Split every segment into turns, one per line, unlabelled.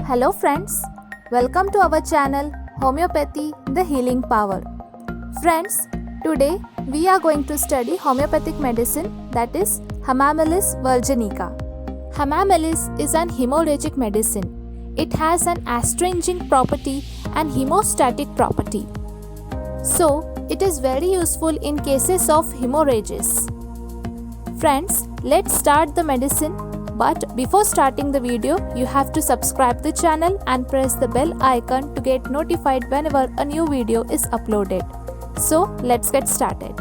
Hello friends, welcome to our channel Homeopathy the Healing Power. Friends, today we are going to study homeopathic medicine, that is Hamamelis virginica. Hamamelis is an hemorrhagic medicine. It has an astringent property and hemostatic property. So, it is very useful in cases of hemorrhages. Friends, let's start the medicine. But before starting the video, you have to subscribe the channel and press the bell icon to get notified whenever a new video is uploaded. So let's get started.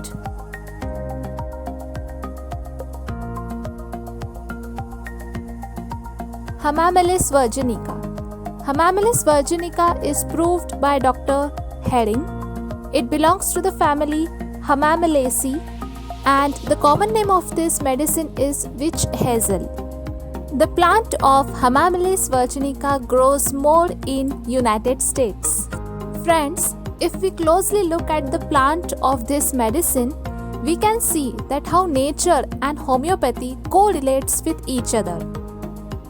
Hamamelis virginica. Hamamelis virginica is proved by Dr. Herring. It belongs to the family Hamamelaceae and the common name of this medicine is witch hazel. The plant of Hamamelis virginica grows more in United States. Friends, if we closely look at the plant of this medicine, we can see that how nature and homeopathy correlates with each other.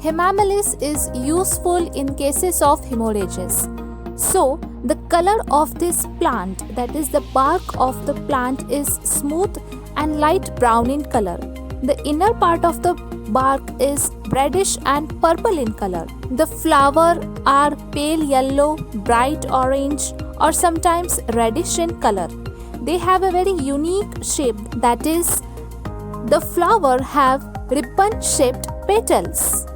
Hamamelis is useful in cases of hemorrhages. So, the color of this plant, that is the bark of the plant, is smooth and light brown in color. The inner part of the bark is reddish and purple in color. The flower are pale yellow, bright orange or sometimes reddish in color. They have a very unique shape, that is, the flower have ribbon shaped petals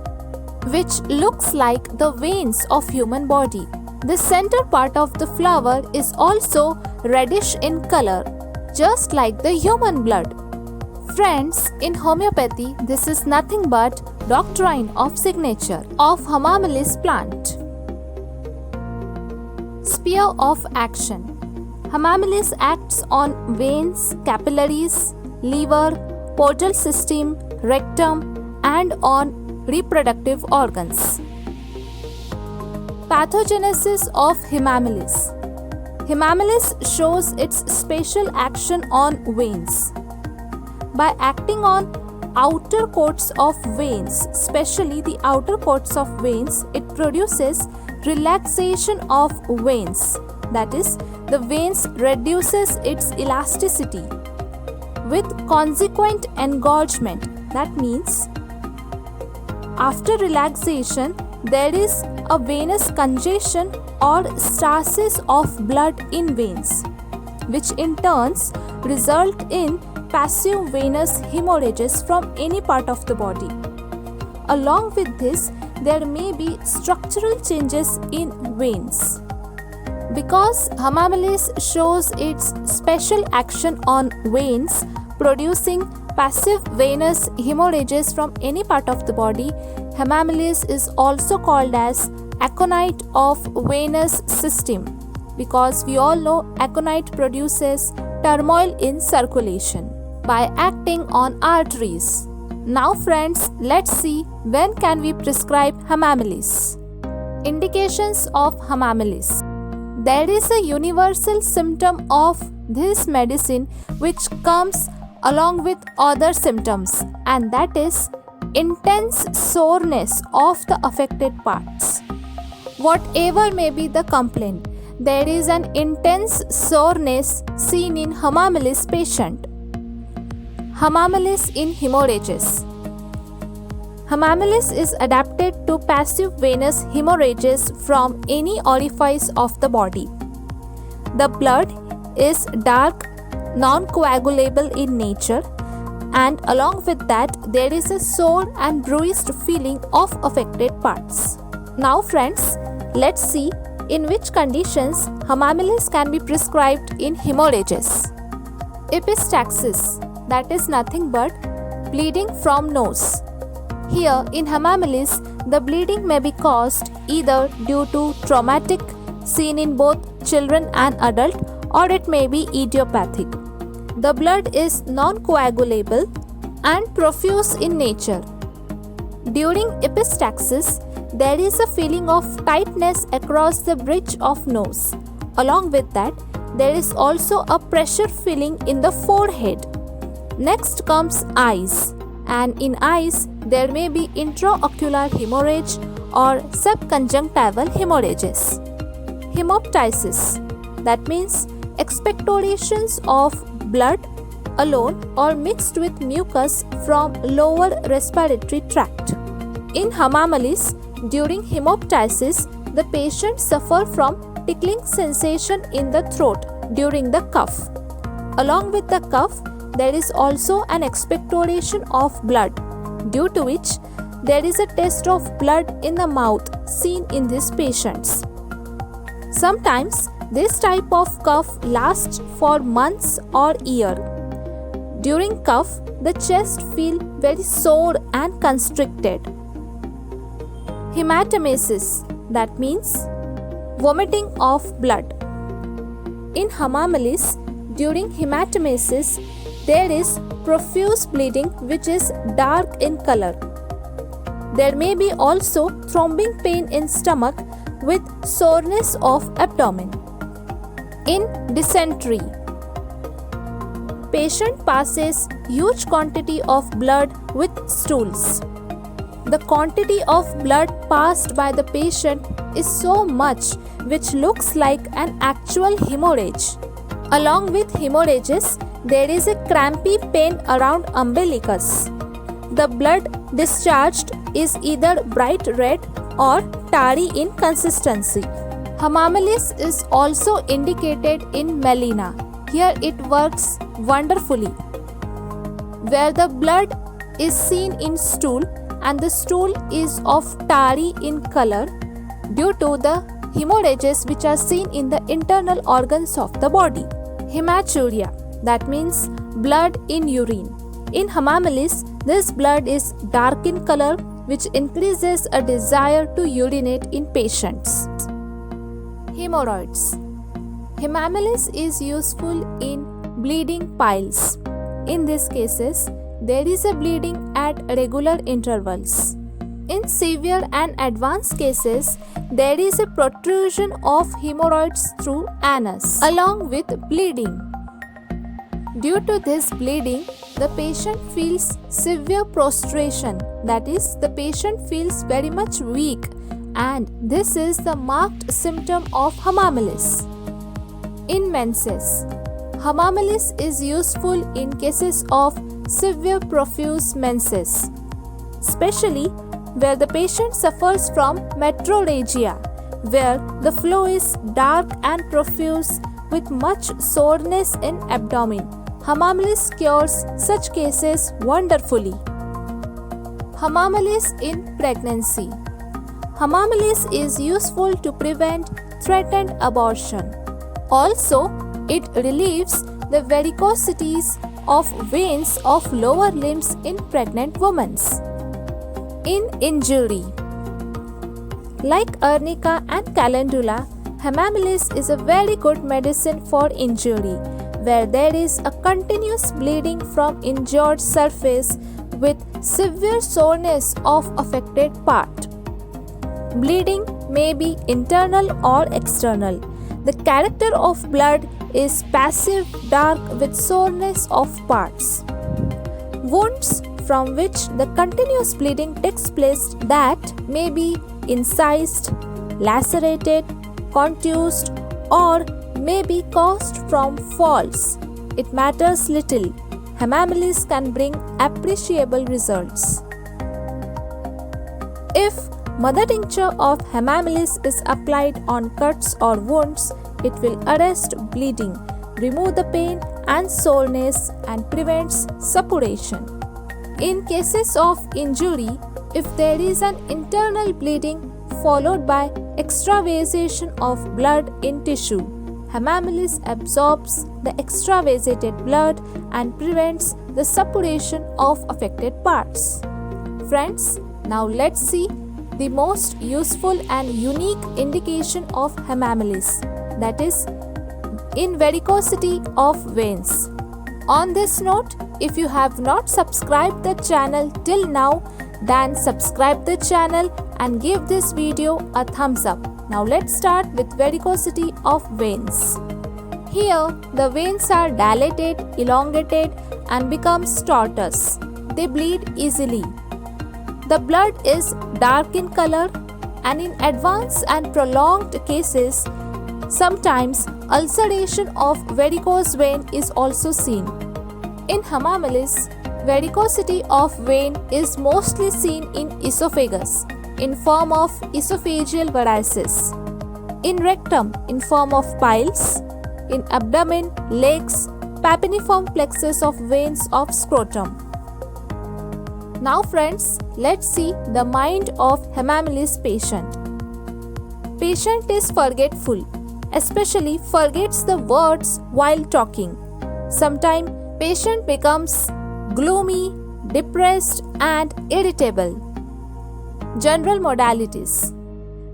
which looks like the veins of human body. The center part of the flower is also reddish in color, just like the human blood. Friends, in homeopathy, this is nothing but doctrine of signature of Hamamelis plant. Sphere of action. Hamamelis acts on veins, capillaries, liver, portal system, rectum and on reproductive organs. Pathogenesis of Hamamelis. Hamamelis shows its special action on veins. By acting on outer coats of veins, especially the outer coats of veins, it produces relaxation of veins. That is, the veins reduces its elasticity with consequent engorgement. That means after relaxation, there is a venous congestion or stasis of blood in veins, which in turns result in passive venous hemorrhages from any part of the body. Along with this, there may be structural changes in veins. Because Hamamelis shows its special action on veins, producing passive venous hemorrhages from any part of the body, Hamamelis is also called as aconite of venous system, because we all know aconite produces turmoil in circulation by acting on arteries. Now friends, let's see when can we prescribe Hamamelis. Indications of Hamamelis. There is a universal symptom of this medicine which comes along with other symptoms, and that is intense soreness of the affected parts. Whatever may be the complaint, there is an intense soreness seen in Hamamelis patient. Hamamelis in hemorrhages. Hamamelis is adapted to passive venous hemorrhages from any orifice of the body. The blood is dark, non-coagulable in nature, and along with that, there is a sore and bruised feeling of affected parts. Now friends, let's see in which conditions Hamamelis can be prescribed in hemorrhages. Epistaxis, that is nothing but bleeding from nose. Here in Hamamelis, the bleeding may be caused either due to traumatic seen in both children and adult, or it may be idiopathic. The blood is non-coagulable and profuse in nature. During epistaxis, there is a feeling of tightness across the bridge of nose. Along with that, there is also a pressure feeling in the forehead. Next comes eyes, and in eyes there may be intraocular hemorrhage or subconjunctival hemorrhages. Hemoptysis, that means expectorations of blood alone or mixed with mucus from lower respiratory tract. In hemamelis, during hemoptysis, the patient suffers from tickling sensation in the throat during the cough. Along with the cough, there is also an expectoration of blood, due to which there is a taste of blood in the mouth seen in these patients. Sometimes this type of cough lasts for months or years. During cough, the chest feels very sore and constricted. Hematemesis, that means vomiting of blood. In hemamelis, during hematemesis, there is profuse bleeding which is dark in color. There may be also throbbing pain in stomach with soreness of abdomen. In dysentery, patient passes huge quantity of blood with stools. The quantity of blood passed by the patient is so much which looks like an actual hemorrhage. Along with hemorrhages, there is a crampy pain around umbilicus. The blood discharged is either bright red or tarry in consistency. Hemamelis is also indicated in melena. Here it works wonderfully, where the blood is seen in stool and the stool is of tarry in color due to the hemorrhages which are seen in the internal organs of the body. Hematuria, that means blood in urine. In hemamelis, this blood is dark in color which increases a desire to urinate in patients. Hemorrhoids. Hemamelis is useful in bleeding piles. In these cases, there is a bleeding at regular intervals. In severe and advanced cases, there is a protrusion of hemorrhoids through anus along with bleeding. Due to this bleeding, the patient feels severe prostration, that is, the patient feels very much weak, and this is the marked symptom of hemamelis. In menses, hemamelis is useful in cases of severe profuse menses, especially where the patient suffers from metrorrhagia, where the flow is dark and profuse with much soreness in abdomen. Hemamelis cures such cases wonderfully. Hemamelis in pregnancy. Hemamelis is useful to prevent threatened abortion. Also, it relieves the varicosities of veins of lower limbs in pregnant women. In injury, like arnica and calendula, hemamelis is a very good medicine for injury, where there is a continuous bleeding from injured surface with severe soreness of affected part. Bleeding may be internal or external. The character of blood is passive dark with soreness of parts. Wounds from which the continuous bleeding takes place that may be incised, lacerated, contused, or may be caused from falls. It matters little. Hemamelis can bring appreciable results. If mother tincture of hemamelis is applied on cuts or wounds, it will arrest bleeding, remove the pain and soreness, and prevents suppuration. In cases of injury, if there is an internal bleeding followed by extravasation of blood in tissue, hemamelis absorbs the extravasated blood and prevents the suppuration of affected parts. Friends, now let's see the most useful and unique indication of hemamelis, that is, in varicosity of veins. On this note, if you have not subscribed the channel till now, then subscribe the channel and give this video a thumbs up. Now let's start with varicosity of veins. Here, the veins are dilated, elongated and become tortuous. They bleed easily. The blood is dark in color and in advanced and prolonged cases, sometimes ulceration of varicose vein is also seen. In hemamelis, varicosity of vein is mostly seen in esophagus in form of esophageal varices, in rectum in form of piles, in abdomen, legs, papiniform plexus of veins of scrotum. Now friends, let's see the mind of hemamelis patient. Patient is forgetful, especially forgets the words while talking. Sometimes patient becomes gloomy, depressed and irritable. General modalities.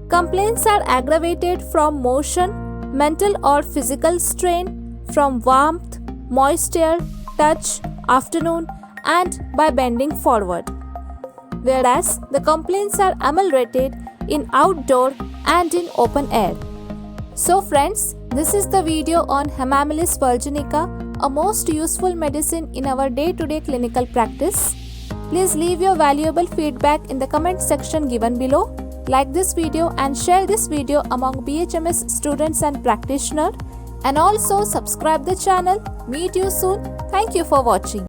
Complaints are aggravated from motion, mental or physical strain, from warmth, moisture, touch, afternoon and by bending forward. Whereas the complaints are ameliorated in outdoor and in open air. So friends, this is the video on Hemamelis virginica, a most useful medicine in our day-to-day clinical practice. Please leave your valuable feedback in the comment section given below. Like this video and share this video among BHMS students and practitioners. And also subscribe the channel. Meet you soon. Thank you for watching.